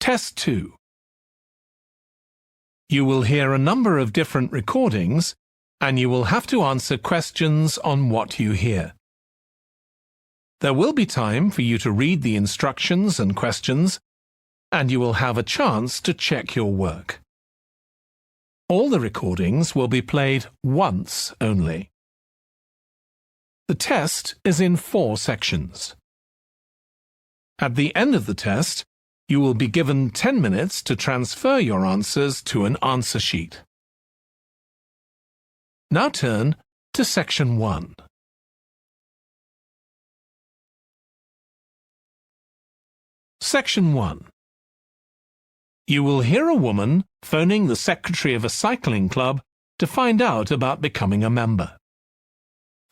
Test 2. You will hear a number of different recordings, and you will have to answer questions on what you hear. There will be time for you to read the instructions and questions, and you will have a chance to check your work. All the recordings will be played once only. The test is in 4 sections. At the end of the test, you will be given 10 minutes to transfer your answers to an answer sheet. Now turn to Section 1. Section 1. You will hear a woman phoning the secretary of a cycling club to find out about becoming a member.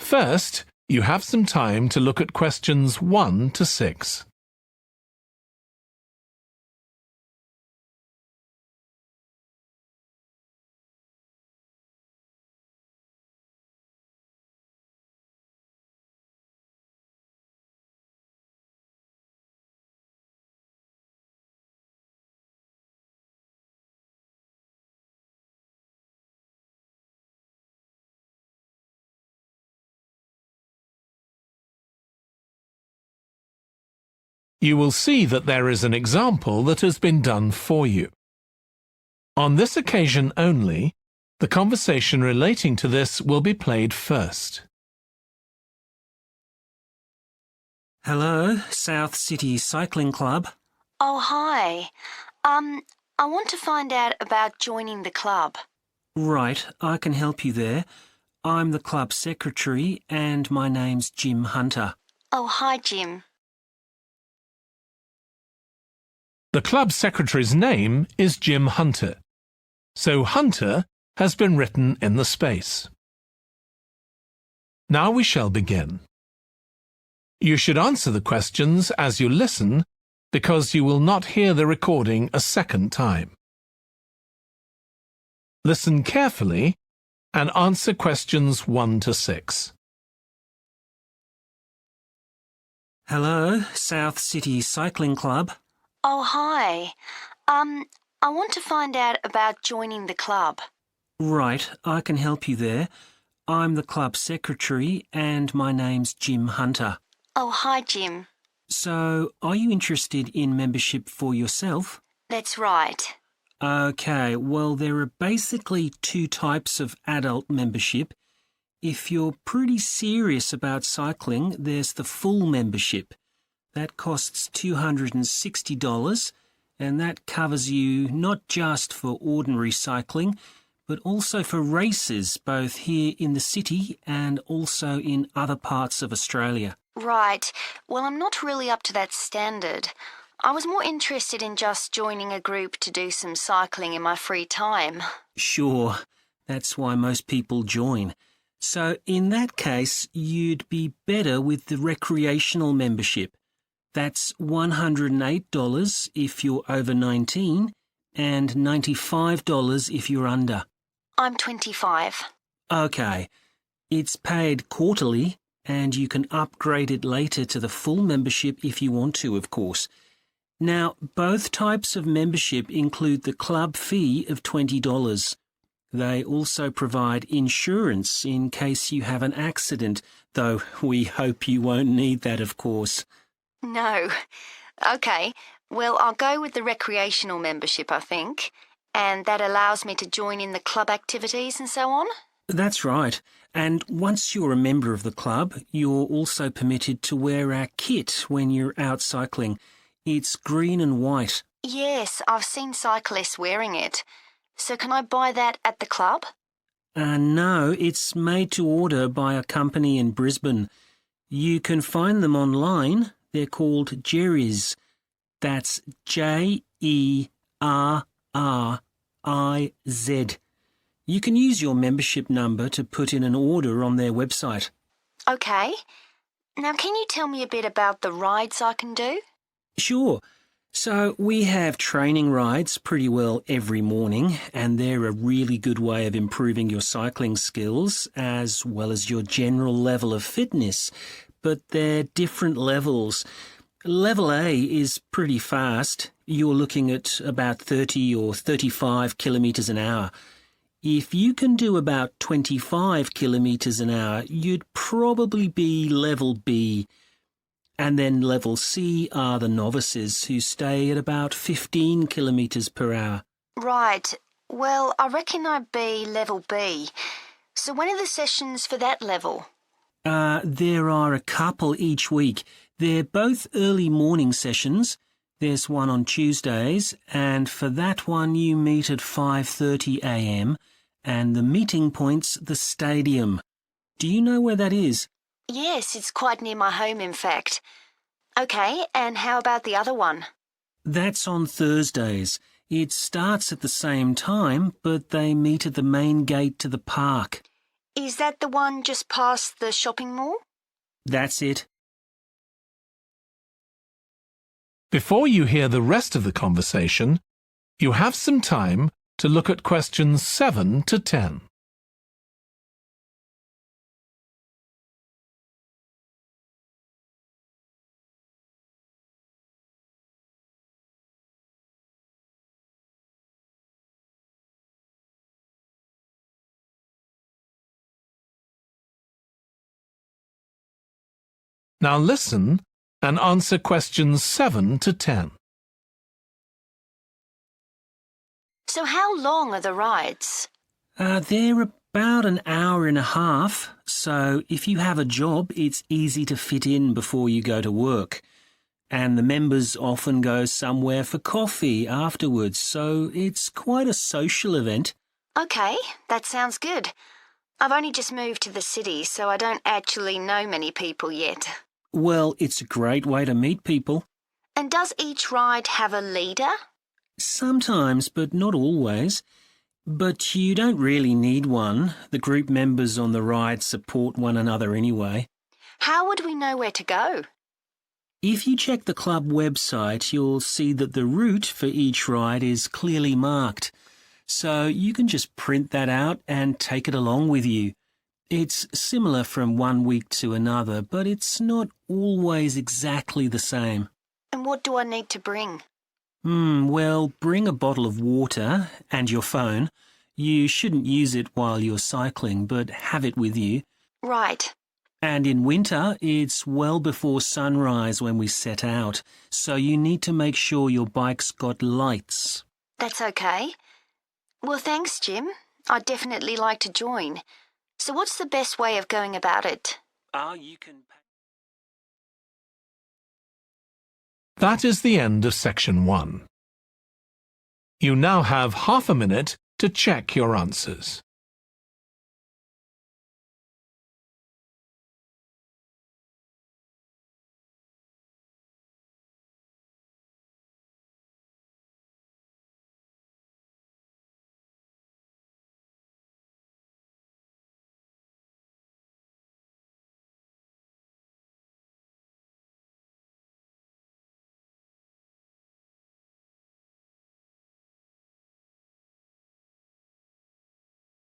First, you have some time to look at questions 1 to 6. You will see that there is an example that has been done for you. On this occasion only, the conversation relating to this will be played first. Hello, South City Cycling Club. Oh, hi. I want to find out about joining the club. Right, I can help you there. I'm the club secretary and my name's Jim Hunter. Oh, hi, Jim. The club secretary's name is Jim Hunter, so Hunter has been written in the space. Now we shall begin. You should answer the questions as you listen, because you will not hear the recording a second time. Listen carefully and answer questions 1 to 6. Hello, South City Cycling Club. Oh, hi. I want to find out about joining the club. Right, I can help you there. I'm the club secretary and my name's Jim Hunter. Oh, hi, Jim. So, are you interested in membership for yourself? That's right. Okay, well, there are basically 2 types of adult membership. If you're pretty serious about cycling, there's the full membership. That costs $260, and that covers you not just for ordinary cycling, but also for races both here in the city and also in other parts of Australia. Right. Well, I'm not really up to that standard. I was more interested in just joining a group to do some cycling in my free time. Sure, that's why most people join. So in that case, you'd be better with the recreational membership. That's $108 if you're over 19 and $95 if you're under. I'm 25. Okay. It's paid quarterly and you can upgrade it later to the full membership if you want to, of course. Now, both types of membership include the club fee of $20. They also provide insurance in case you have an accident, though we hope you won't need that, of course. No. Okay, well, I'll go with the recreational membership, I think, and that allows me to join in the club activities and so on? That's right. And once you're a member of the club, you're also permitted to wear our kit when you're out cycling. It's green and white. Yes, I've seen cyclists wearing it. So can I buy that at the club? No, it's made to order by a company in Brisbane. You can find them online. They're called Jerry's. That's Jerriz. You can use your membership number to put in an order on their website. Okay. Now, can you tell me a bit about the rides I can do? Sure. So we have training rides pretty well every morning, and they're a really good way of improving your cycling skills as well as your general level of fitness. But they're different levels. Level A is pretty fast. you're looking at about 30 or 35 kilometres an hour. If you can do about 25 kilometres an hour, you'd probably be level B. And then level C are the novices who stay at about 15 kilometres per hour. Right. Well, I reckon I'd be level B. So when are the sessions for that level? There are a couple each week. They're both early morning sessions. There's one on Tuesdays, and for that one you meet at 5:30 a.m, and the meeting point's the stadium. Do you know where that is? Yes, it's quite near my home, in fact. OK, and how about the other one? That's on Thursdays. It starts at the same time, but they meet at the main gate to the park. Is that the one just past the shopping mall? That's it. Before you hear the rest of the conversation, you have some time to look at questions 7 to 10. Now listen and answer questions 7 to 10. So how long are the rides? They're about an hour and a half, so if you have a job, it's easy to fit in before you go to work. And the members often go somewhere for coffee afterwards, so it's quite a social event. OK, that sounds good. I've only just moved to the city, so I don't actually know many people yet. Well, it's a great way to meet people. And does each ride have a leader? Sometimes, but not always. But you don't really need one. The group members on the ride support one another anyway. How would we know where to go? If you check the club website, you'll see that the route for each ride is clearly marked. So you can just print that out and take it along with you. It's similar from one week to another, but it's not always exactly the same. And what do I need to bring? Well, bring a bottle of water and your phone. You shouldn't use it while you're cycling, but have it with you. Right. And in winter, it's well before sunrise when we set out, so you need to make sure your bike's got lights. That's OK. Well, thanks, Jim. I'd definitely like to join. So what's the best way of going about it? You can... That is the end of section 1. You now have half a minute to check your answers.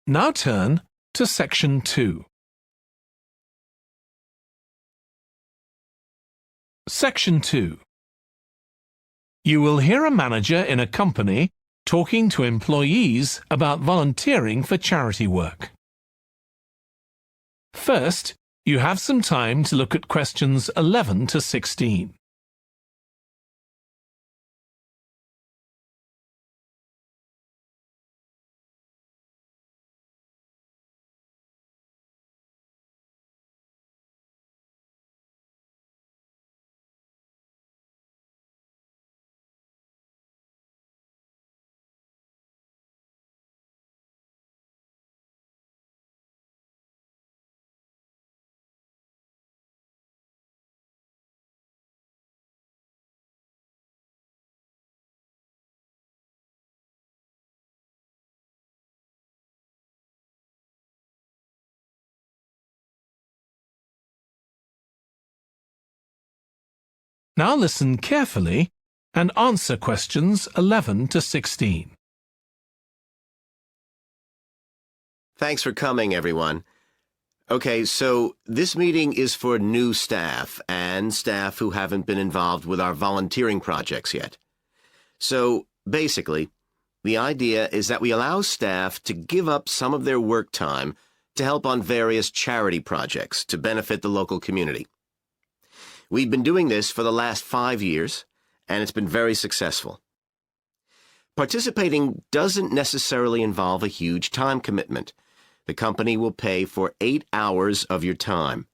Now turn to section 2. Section 2. You will hear a manager in a company talking to employees about volunteering for charity work. First, you have some time to look at questions 11 to 16. Now listen carefully and answer questions 11 to 16. Thanks for coming, everyone. Okay, so this meeting is for new staff and staff who haven't been involved with our volunteering projects yet. So, basically, the idea is that we allow staff to give up some of their work time to help on various charity projects to benefit the local community. We've been doing this for the last 5 years, and it's been very successful. Participating doesn't necessarily involve a huge time commitment. The company will pay for 8 hours of your time.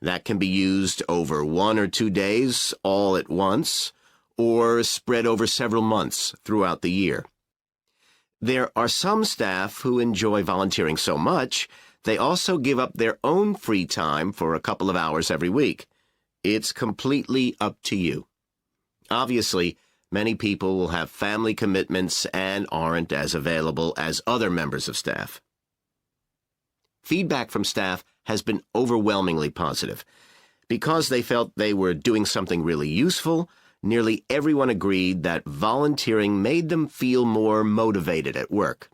That can be used over 1 or 2 days all at once, or spread over several months throughout the year. There are some staff who enjoy volunteering so much, they also give up their own free time for a couple of hours every week. It's completely up to you. Obviously, many people will have family commitments and aren't as available as other members of staff. Feedback from staff has been overwhelmingly positive. Because they felt they were doing something really useful, nearly everyone agreed that volunteering made them feel more motivated at work.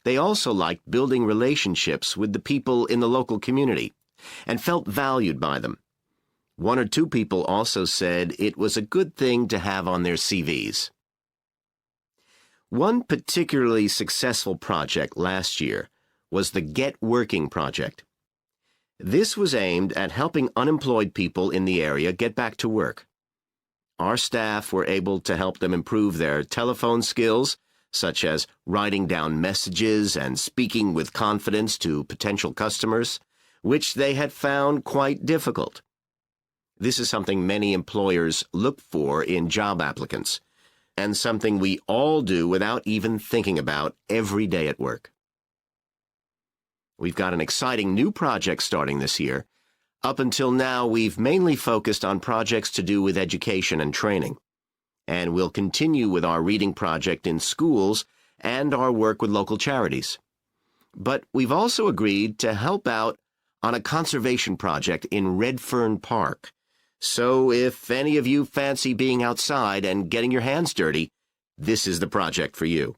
They also liked building relationships with the people in the local community and felt valued by them. 1 or 2 people also said it was a good thing to have on their CVs. One particularly successful project last year was the Get Working project. This was aimed at helping unemployed people in the area get back to work. Our staff were able to help them improve their telephone skills, such as writing down messages and speaking with confidence to potential customers, which they had found quite difficult. This is something many employers look for in job applicants, and something we all do without even thinking about every day at work. We've got an exciting new project starting this year. Up until now, we've mainly focused on projects to do with education and training, and we'll continue with our reading project in schools and our work with local charities. But we've also agreed to help out on a conservation project in Redfern Park. So if any of you fancy being outside and getting your hands dirty, this is the project for you.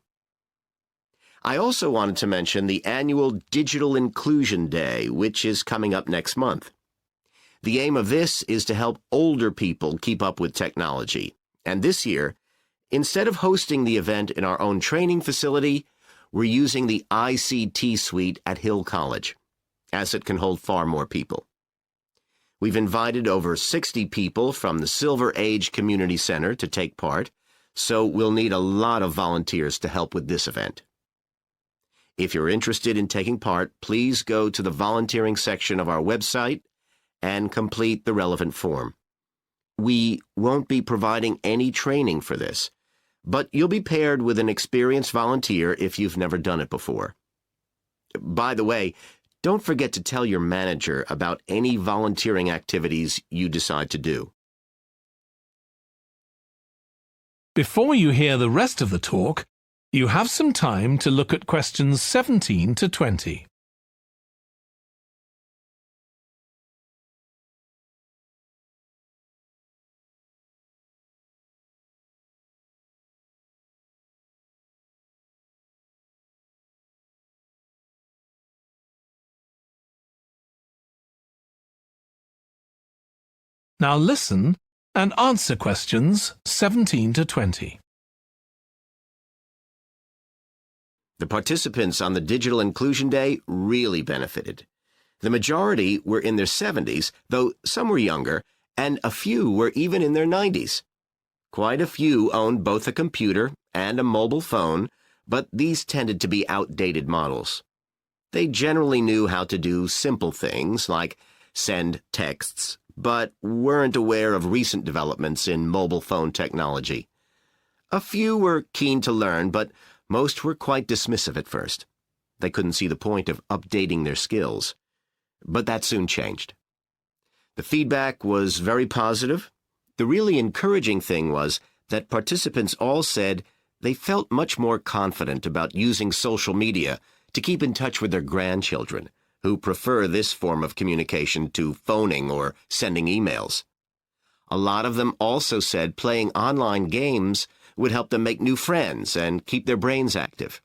I also wanted to mention the annual Digital Inclusion Day, which is coming up next month. The aim of this is to help older people keep up with technology. And this year, instead of hosting the event in our own training facility, we're using the ICT suite at Hill College, as it can hold far more people. We've invited over 60 people from the Silver Age Community Center to take part, so we'll need a lot of volunteers to help with this event. If you're interested in taking part, please go to the volunteering section of our website and complete the relevant form. We won't be providing any training for this, but you'll be paired with an experienced volunteer if you've never done it before. By the way, don't forget to tell your manager about any volunteering activities you decide to do. Before you hear the rest of the talk, you have some time to look at questions 17 to 20. Now listen and answer questions 17 to 20. The participants on the Digital Inclusion Day really benefited. The majority were in their 70s, though some were younger, and a few were even in their 90s. Quite a few owned both a computer and a mobile phone, but these tended to be outdated models. They generally knew how to do simple things like send texts, but weren't aware of recent developments in mobile phone technology. A few were keen to learn, but most were quite dismissive at first. They couldn't see the point of updating their skills. But that soon changed. The feedback was very positive. The really encouraging thing was that participants all said they felt much more confident about using social media to keep in touch with their grandchildren, who prefer this form of communication to phoning or sending emails. A lot of them also said playing online games would help them make new friends and keep their brains active.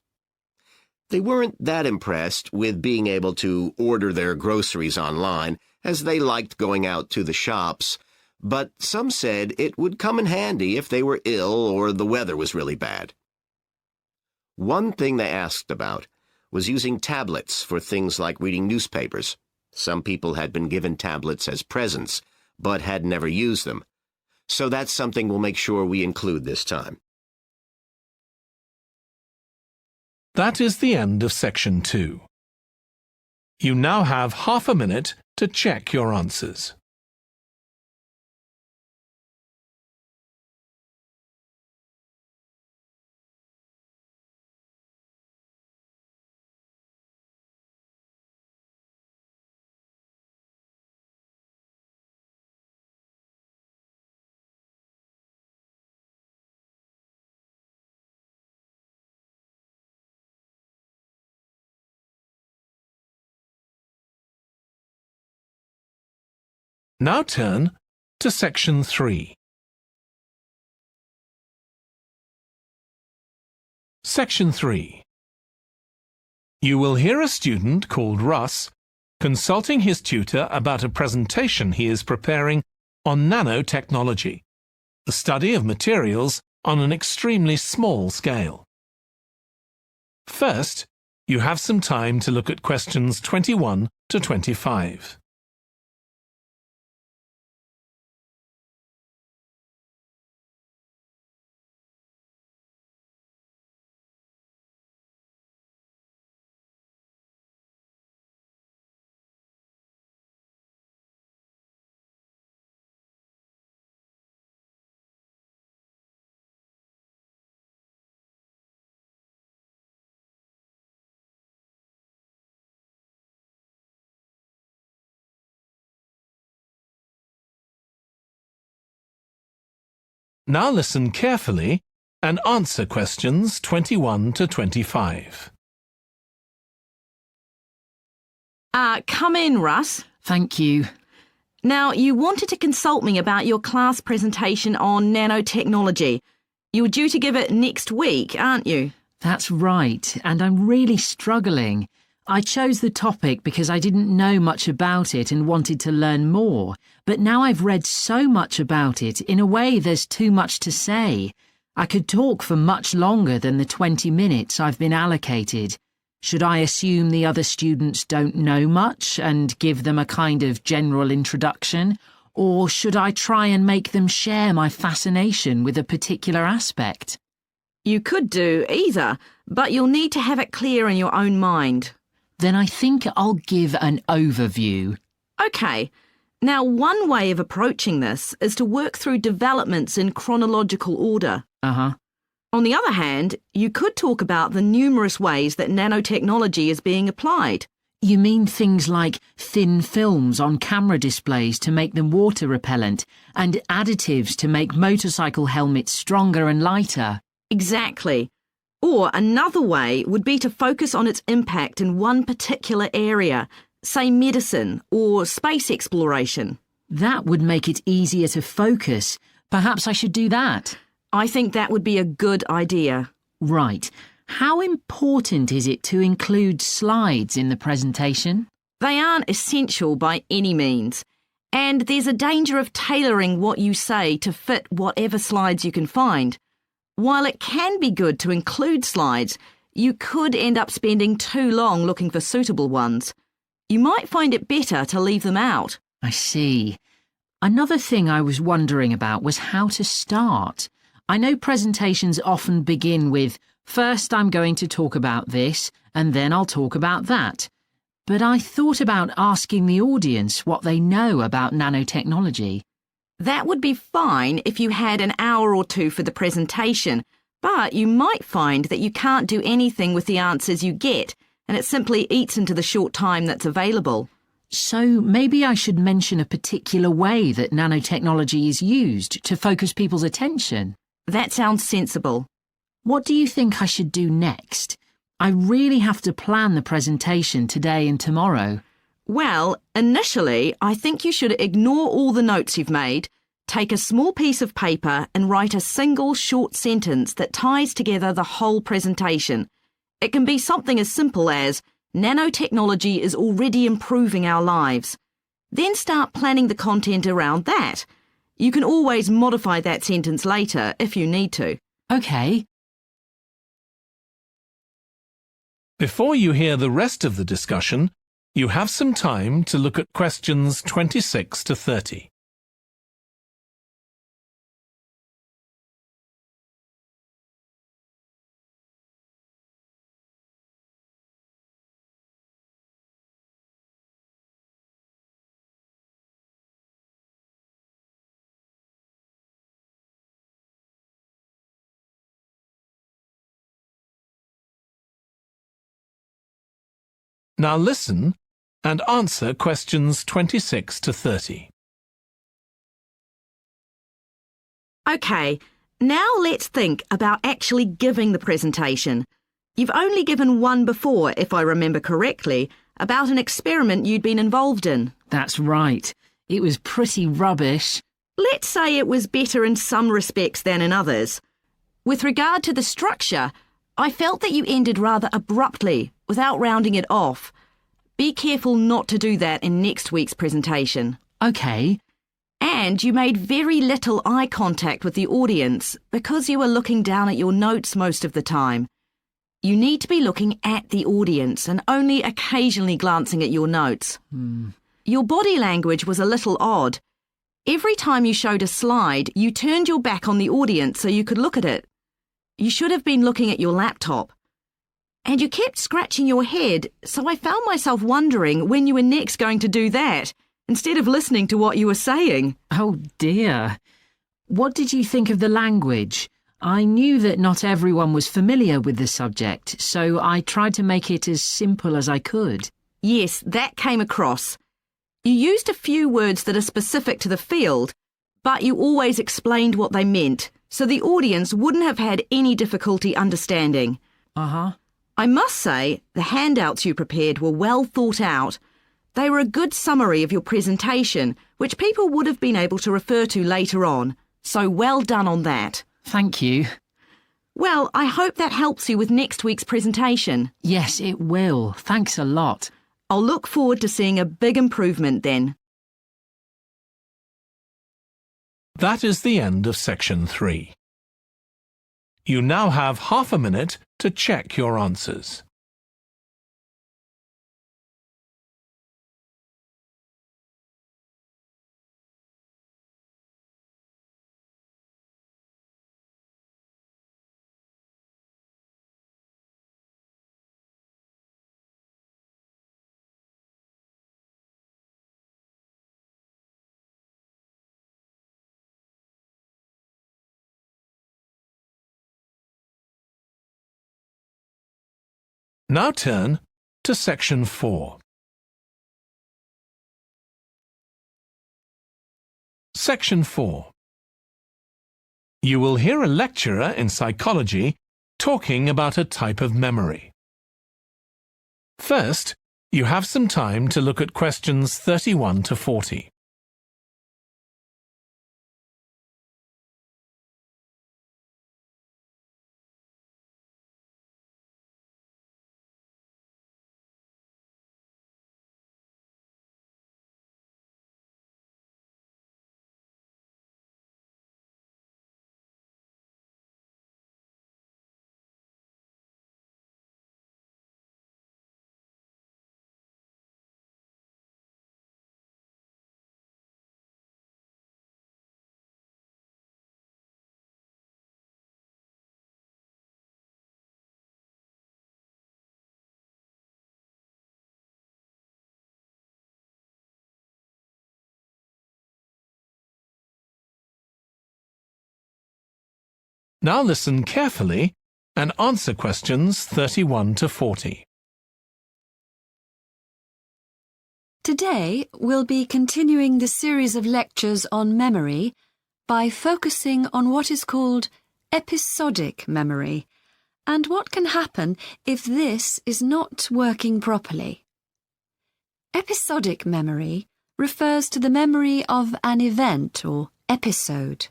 They weren't that impressed with being able to order their groceries online, as they liked going out to the shops, but some said it would come in handy if they were ill or the weather was really bad. One thing they asked about was using tablets for things like reading newspapers. Some people had been given tablets as presents, but had never used them. So that's something we'll make sure we include this time. That is the end of section 2. You now have half a minute to check your answers. Now turn to section 3. Section 3. You will hear a student called Russ consulting his tutor about a presentation he is preparing on nanotechnology, the study of materials on an extremely small scale. First, you have some time to look at questions 21 to 25. Now listen carefully and answer questions 21 to 25. Come in, Russ. Thank you. Now, you wanted to consult me about your class presentation on nanotechnology. You're due to give it next week, aren't you? That's right, and I'm really struggling. I chose the topic because I didn't know much about it and wanted to learn more, but now I've read so much about it, in a way there's too much to say. I could talk for much longer than the 20 minutes I've been allocated. Should I assume the other students don't know much and give them a kind of general introduction, or should I try and make them share my fascination with a particular aspect? You could do either, but you'll need to have it clear in your own mind. Then I think I'll give an overview. OK. Now, one way of approaching this is to work through developments in chronological order. Uh-huh. On the other hand, you could talk about the numerous ways that nanotechnology is being applied. You mean things like thin films on camera displays to make them water repellent and additives to make motorcycle helmets stronger and lighter? Exactly. Or another way would be to focus on its impact in one particular area, say medicine or space exploration. That would make it easier to focus. Perhaps I should do that. I think that would be a good idea. Right. How important is it to include slides in the presentation? They aren't essential by any means, and there's a danger of tailoring what you say to fit whatever slides you can find. While it can be good to include slides, you could end up spending too long looking for suitable ones. You might find it better to leave them out. I see. Another thing I was wondering about was how to start. I know presentations often begin with, first I'm going to talk about this, and then I'll talk about that. But I thought about asking the audience what they know about nanotechnology. That would be fine if you had an hour or two for the presentation, but you might find that you can't do anything with the answers you get, and it simply eats into the short time that's available. So maybe I should mention a particular way that nanotechnology is used to focus people's attention. That sounds sensible. What do you think I should do next? I really have to plan the presentation today and tomorrow. Well, initially, I think you should ignore all the notes you've made, take a small piece of paper and write a single short sentence that ties together the whole presentation. It can be something as simple as, nanotechnology is already improving our lives. Then start planning the content around that. You can always modify that sentence later if you need to. OK. Before you hear the rest of the discussion, you have some time to look at questions 26 to 30. Now listen and answer questions 26 to 30. OK, now let's think about actually giving the presentation. You've only given one before, if I remember correctly, about an experiment you'd been involved in. That's right. It was pretty rubbish. Let's say it was better in some respects than in others. With regard to the structure, I felt that you ended rather abruptly, without rounding it off. Be careful not to do that in next week's presentation. OK. And you made very little eye contact with the audience because you were looking down at your notes most of the time. You need to be looking at the audience and only occasionally glancing at your notes. Your body language was a little odd. Every time you showed a slide, you turned your back on the audience so you could look at it. You should have been looking at your laptop. And you kept scratching your head, so I found myself wondering when you were next going to do that, instead of listening to what you were saying. Oh dear. What did you think of the language? I knew that not everyone was familiar with the subject, so I tried to make it as simple as I could. Yes, that came across. You used a few words that are specific to the field, but you always explained what they meant, so the audience wouldn't have had any difficulty understanding. Uh-huh. I must say, the handouts you prepared were well thought out. They were a good summary of your presentation, which people would have been able to refer to later on. So well done on that. Thank you. Well, I hope that helps you with next week's presentation. Yes, it will. Thanks a lot. I'll look forward to seeing a big improvement then. That is the end of section 3. You now have half a minute to check your answers. Now turn to section 4. Section 4. You will hear a lecturer in psychology talking about a type of memory. First, you have some time to look at questions 31 to 40. Now listen carefully and answer questions 31 to 40. Today, we'll be continuing the series of lectures on memory by focusing on what is called episodic memory and what can happen if this is not working properly. Episodic memory refers to the memory of an event or episode.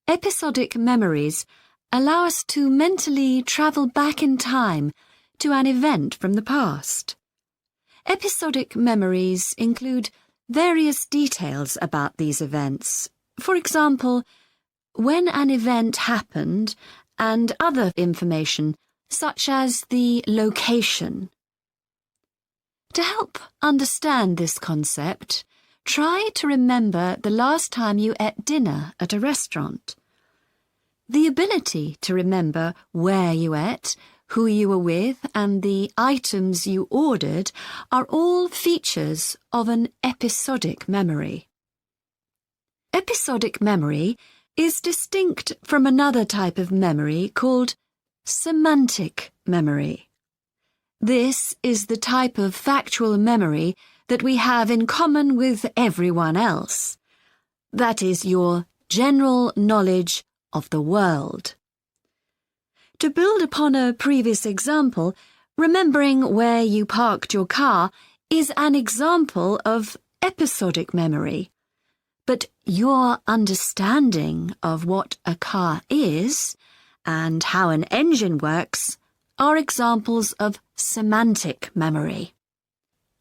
Episodic memories allow us to mentally travel back in time to an event from the past. Episodic memories include various details about these events, For example, when an event happened and other information, such as the location. To help understand this concept, try to remember the last time you ate dinner at a restaurant. The ability to remember where you ate, who you were with, and the items you ordered are all features of an episodic memory. Episodic memory is distinct from another type of memory called semantic memory. This is the type of factual memory that we have in common with everyone else. That is your general knowledge of the world. To build upon a previous example, remembering where you parked your car is an example of episodic memory. But your understanding of what a car is and how an engine works are examples of semantic memory.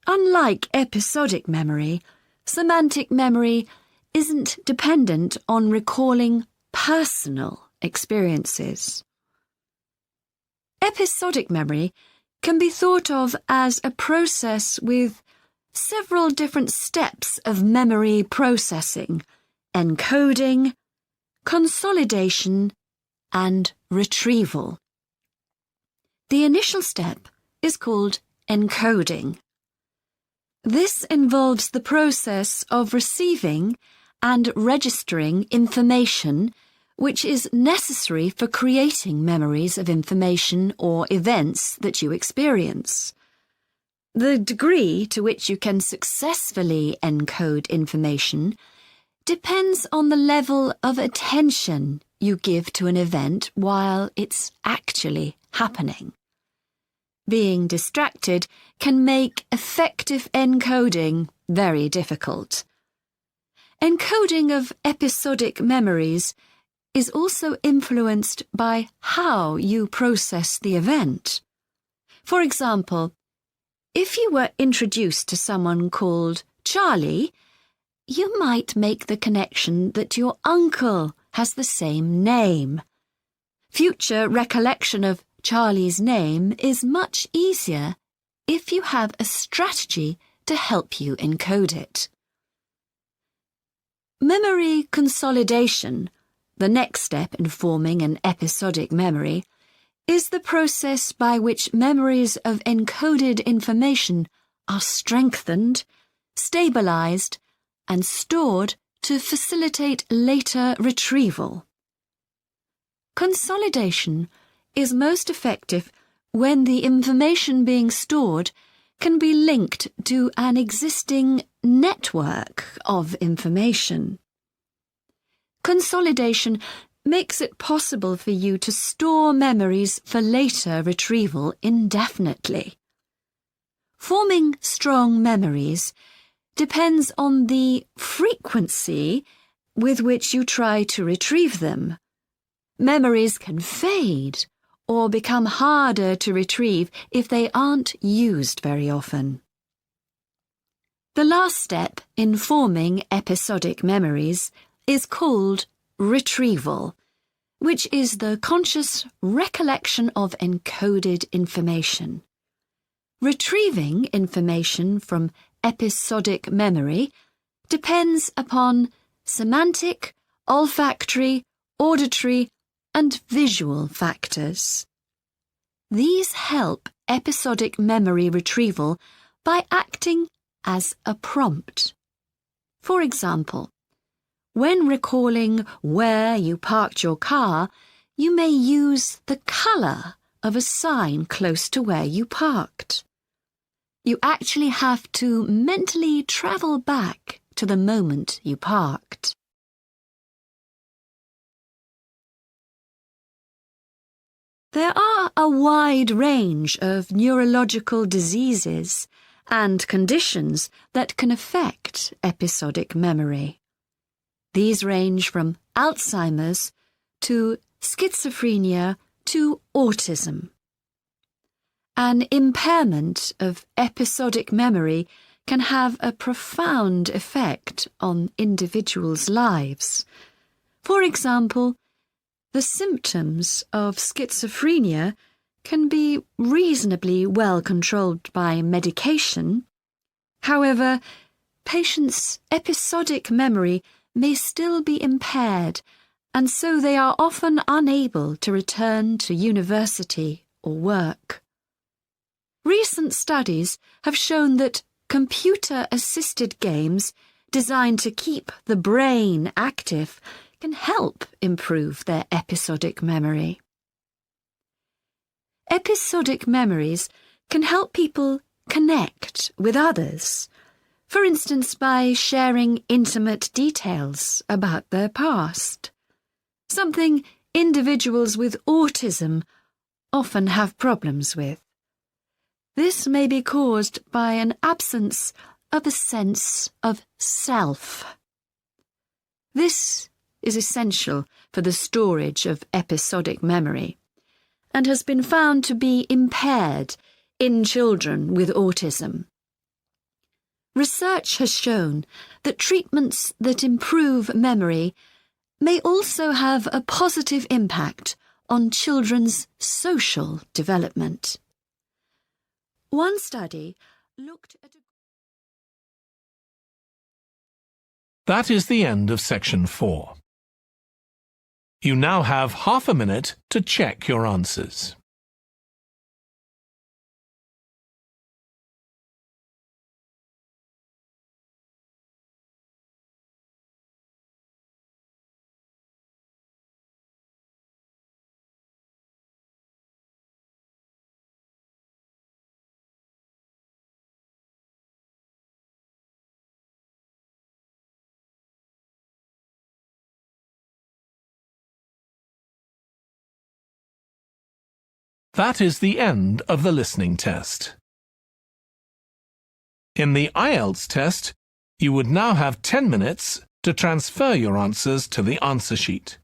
Unlike episodic memory, semantic memory isn't dependent on recalling personal experiences. Episodic memory can be thought of as a process with several different steps of memory processing, encoding, consolidation, and retrieval. The initial step is called encoding. This involves the process of receiving and registering information which is necessary for creating memories of information or events that you experience. The degree to which you can successfully encode information depends on the level of attention you give to an event while it's actually happening. Being distracted can make effective encoding very difficult. Encoding of episodic memories is also influenced by how you process the event. For example, if you were introduced to someone called Charlie, you might make the connection that your uncle has the same name. Future recollection of Charlie's name is much easier if you have a strategy to help you encode it. Memory consolidation, the next step in forming an episodic memory, is the process by which memories of encoded information are strengthened, stabilized, and stored to facilitate later retrieval. Consolidation is most effective when the information being stored can be linked to an existing network of information. Consolidation makes it possible for you to store memories for later retrieval indefinitely. Forming strong memories depends on the frequency with which you try to retrieve them. Memories can fade or become harder to retrieve if they aren't used very often. The last step in forming episodic memories is called retrieval, which is the conscious recollection of encoded information. Retrieving information from episodic memory depends upon semantic, olfactory, auditory, and visual factors. These help episodic memory retrieval by acting as a prompt. For example, when recalling where you parked your car, you may use the colour of a sign close to where you parked. You actually have to mentally travel back to the moment you parked. There are a wide range of neurological diseases and conditions that can affect episodic memory. These range from Alzheimer's to schizophrenia to autism. An impairment of episodic memory can have a profound effect on individuals' lives. For example, the symptoms of schizophrenia can be reasonably well controlled by medication. However, patients' episodic memory may still be impaired, and so they are often unable to return to university or work. Recent studies have shown that computer-assisted games designed to keep the brain active can help improve their episodic memory. Episodic memories can help people connect with others, for instance by sharing intimate details about their past, something individuals with autism often have problems with. This may be caused by an absence of a sense of self. This is essential for the storage of episodic memory and has been found to be impaired in children with autism. Research has shown that treatments that improve memory may also have a positive impact on children's social development. One study looked at That is the end of section 4. You now have half a minute to check your answers. That is the end of the listening test. In the IELTS test, you would now have 10 minutes to transfer your answers to the answer sheet.